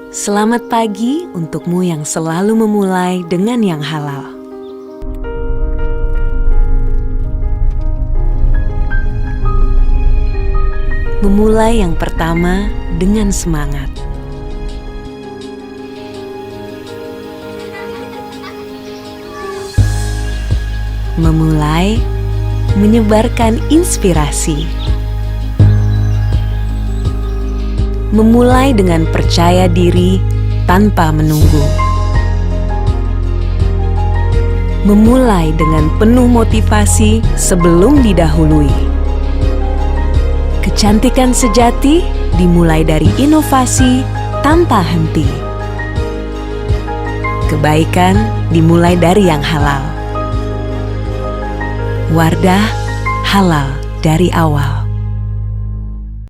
Selamat pagi untukmu yang selalu memulai dengan yang halal. Memulai yang pertama dengan semangat. Memulai menyebarkan inspirasi. Memulai dengan percaya diri tanpa menunggu. Memulai dengan penuh motivasi sebelum didahului. Kecantikan sejati dimulai dari inovasi tanpa henti. Kebaikan dimulai dari yang halal. Wardah halal dari awal.